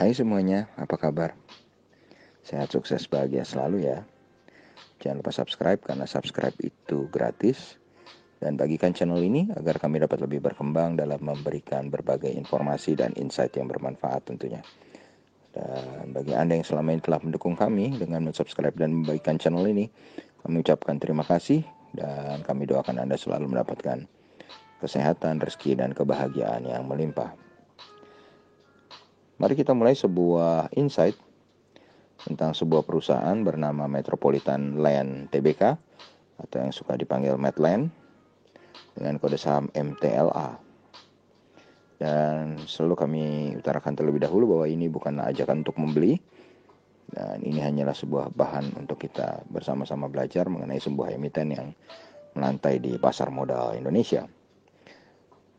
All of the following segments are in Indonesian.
Hai semuanya, apa kabar? Sehat, sukses, bahagia selalu ya. Jangan lupa subscribe karena subscribe itu gratis. Dan bagikan channel ini agar kami dapat lebih berkembang dalam memberikan berbagai informasi dan insight yang bermanfaat tentunya. Dan bagi Anda yang selama ini telah mendukung kami dengan subscribe dan membagikan channel ini, kami ucapkan terima kasih dan kami doakan Anda selalu mendapatkan kesehatan, rezeki, dan kebahagiaan yang melimpah. Mari kita mulai sebuah insight tentang sebuah perusahaan bernama Metropolitan Land Tbk atau yang suka dipanggil Medland dengan kode saham MTLA. Dan selalu kami utarakan terlebih dahulu bahwa ini bukan ajakan untuk membeli, dan ini hanyalah sebuah bahan untuk kita bersama-sama belajar mengenai sebuah emiten yang melantai di pasar modal Indonesia.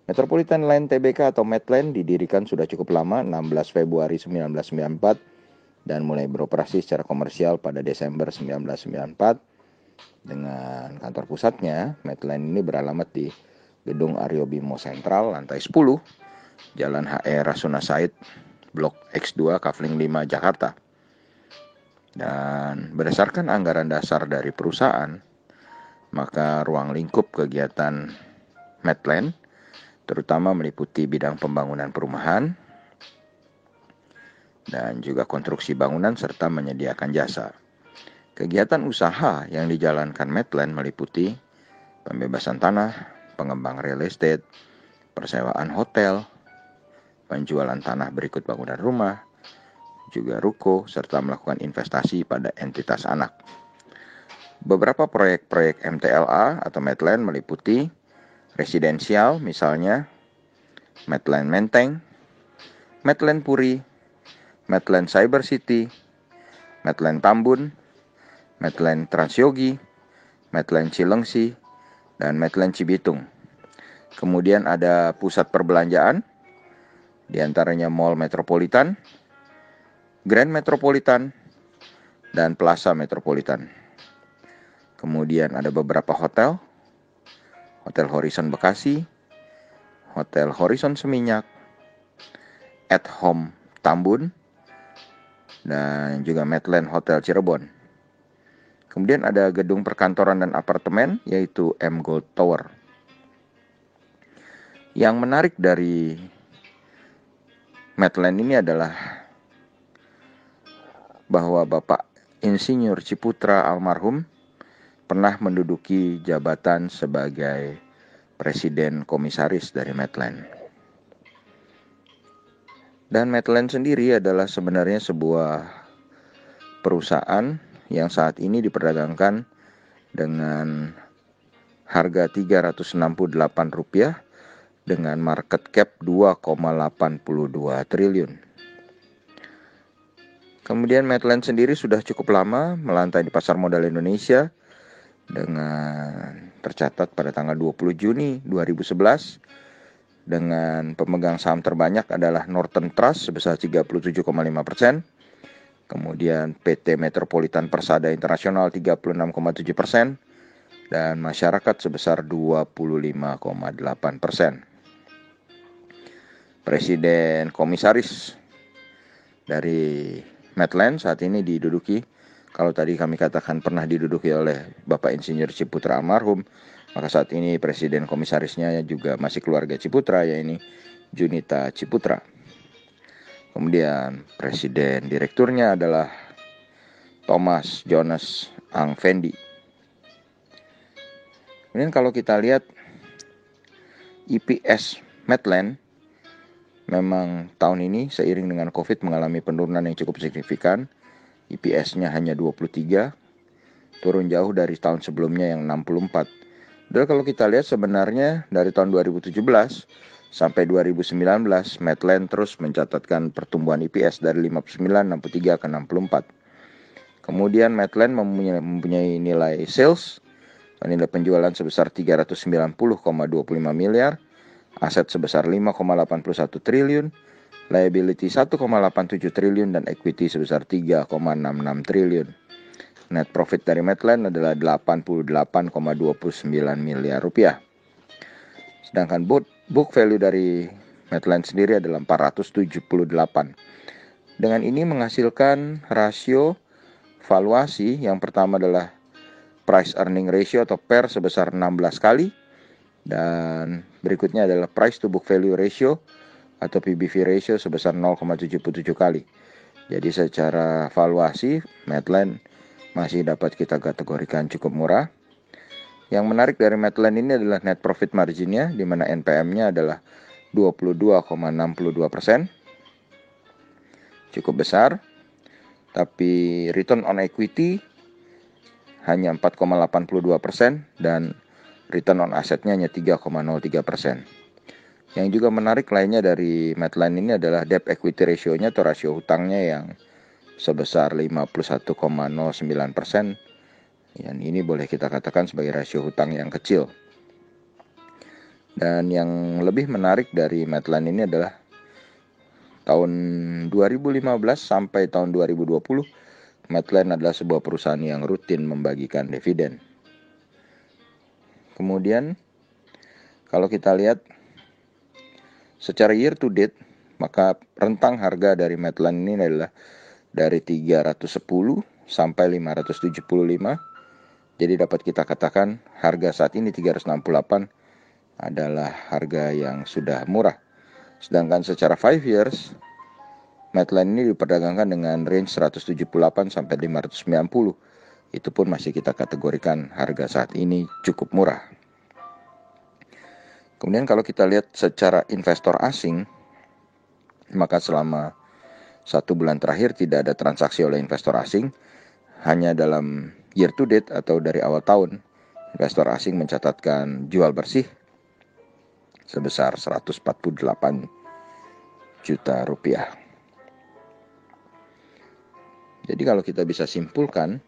Metropolitan Land Tbk atau Medland didirikan sudah cukup lama, 16 Februari 1994, dan mulai beroperasi secara komersial pada Desember 1994 dengan kantor pusatnya. Medland ini beralamat di Gedung Aryo Bimo Sentral, lantai 10, Jalan HE Rasuna Said, Blok X2, Kafling 5, Jakarta. Dan berdasarkan anggaran dasar dari perusahaan, maka ruang lingkup kegiatan Medland terutama meliputi bidang pembangunan perumahan dan juga konstruksi bangunan serta menyediakan jasa. Kegiatan usaha yang dijalankan Medland meliputi pembebasan tanah, pengembang real estate, persewaan hotel, penjualan tanah berikut bangunan rumah, juga ruko, serta melakukan investasi pada entitas anak. Beberapa proyek-proyek MTLA atau Medland meliputi residensial, misalnya Medland Menteng, Medland Puri, Medland Cyber City, Medland Tambun, Medland Transyogi, Medland Cilengsi, dan Medland Cibitung. Kemudian ada pusat perbelanjaan, diantaranya Mall Metropolitan, Grand Metropolitan, dan Plaza Metropolitan. Kemudian ada beberapa hotel, Hotel Horizon Bekasi, Hotel Horizon Seminyak, At Home Tambun, dan juga Medland Hotel Cirebon. Kemudian ada gedung perkantoran dan apartemen, yaitu M Gold Tower. Yang menarik dari Medland ini adalah bahwa Bapak Insinyur Ciputra almarhum pernah menduduki jabatan sebagai Presiden Komisaris dari Medland. Dan Medland sendiri adalah sebenarnya sebuah perusahaan yang saat ini diperdagangkan dengan harga Rp368 dengan market cap 2,82 triliun. Kemudian Medland sendiri sudah cukup lama melantai di pasar modal Indonesia dengan tercatat pada tanggal 20 Juni 2011 dengan pemegang saham terbanyak adalah Northern Trust sebesar 37,5%, kemudian PT Metropolitan Persada Internasional 36,7%, dan masyarakat sebesar 25,8%. Presiden Komisaris dari Medland saat ini diduduki, kalau tadi kami katakan pernah diduduki oleh Bapak Insinyur Ciputra almarhum, maka saat ini Presiden Komisarisnya juga masih keluarga Ciputra, yaitu Junita Ciputra. Kemudian Presiden Direkturnya adalah Thomas Jonas Angvendi. Kemudian kalau kita lihat EPS Medland, memang tahun ini seiring dengan COVID mengalami penurunan yang cukup signifikan. EPS-nya hanya 23, turun jauh dari tahun sebelumnya yang 64. Dan kalau kita lihat sebenarnya dari tahun 2017 sampai 2019, Medland terus mencatatkan pertumbuhan EPS dari 59, 63 ke 64. Kemudian Medland mempunyai nilai sales, nilai penjualan sebesar 390,25 miliar, aset sebesar 5,81 triliun, liability 1,87 triliun, dan equity sebesar 3,66 triliun. Net profit dari Medland adalah 88,29 miliar rupiah. Sedangkan book value dari Medland sendiri adalah 478. Dengan ini menghasilkan rasio valuasi yang pertama adalah price earning ratio atau PER sebesar 16 kali, dan berikutnya adalah price to book value ratio atau PBV ratio sebesar 0,77 kali. Jadi secara valuasi Medline masih dapat kita kategorikan cukup murah. Yang menarik dari Medline ini adalah net profit marginnya, di mana NPM-nya adalah 22,62%, cukup besar. Tapi return on equity hanya 4,82% dan return on assetnya hanya 3,03%. Yang juga menarik lainnya dari Medline ini adalah debt equity ratio-nya atau rasio hutangnya yang sebesar 51,09%. Dan ini boleh kita katakan sebagai rasio hutang yang kecil. Dan yang lebih menarik dari Medline ini adalah tahun 2015 sampai tahun 2020, Medline adalah sebuah perusahaan yang rutin membagikan dividen. Kemudian kalau kita lihat secara year to date, maka rentang harga dari Medline ini adalah dari 310 sampai 575. Jadi dapat kita katakan harga saat ini 368 adalah harga yang sudah murah. Sedangkan secara 5 years, Medline ini diperdagangkan dengan range 178 sampai 590. Itu pun masih kita kategorikan harga saat ini cukup murah. Kemudian kalau kita lihat secara investor asing, maka selama 1 bulan terakhir tidak ada transaksi oleh investor asing. Hanya dalam year to date atau dari awal tahun, investor asing mencatatkan jual bersih sebesar 148 juta rupiah. Jadi kalau kita bisa simpulkan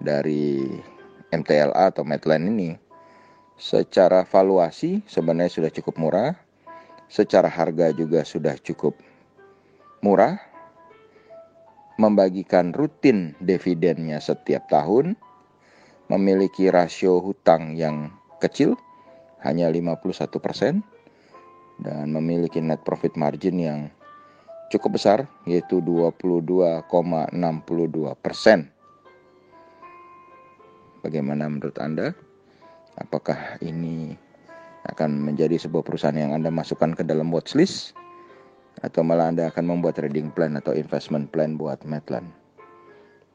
dari MTLA atau Medline ini, secara valuasi sebenarnya sudah cukup murah, secara harga juga sudah cukup murah, membagikan rutin dividennya setiap tahun, memiliki rasio hutang yang kecil, hanya 51%, dan memiliki net profit margin yang cukup besar, yaitu 22,62%. Bagaimana menurut Anda? Apakah ini akan menjadi sebuah perusahaan yang Anda masukkan ke dalam watchlist? Atau malah Anda akan membuat trading plan atau investment plan buat Medline?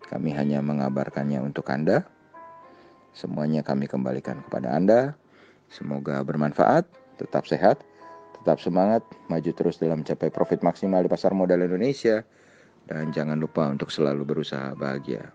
Kami hanya mengabarkannya untuk Anda. Semuanya kami kembalikan kepada Anda. Semoga bermanfaat, tetap sehat, tetap semangat, maju terus dalam mencapai profit maksimal di pasar modal Indonesia. Dan jangan lupa untuk selalu berusaha bahagia.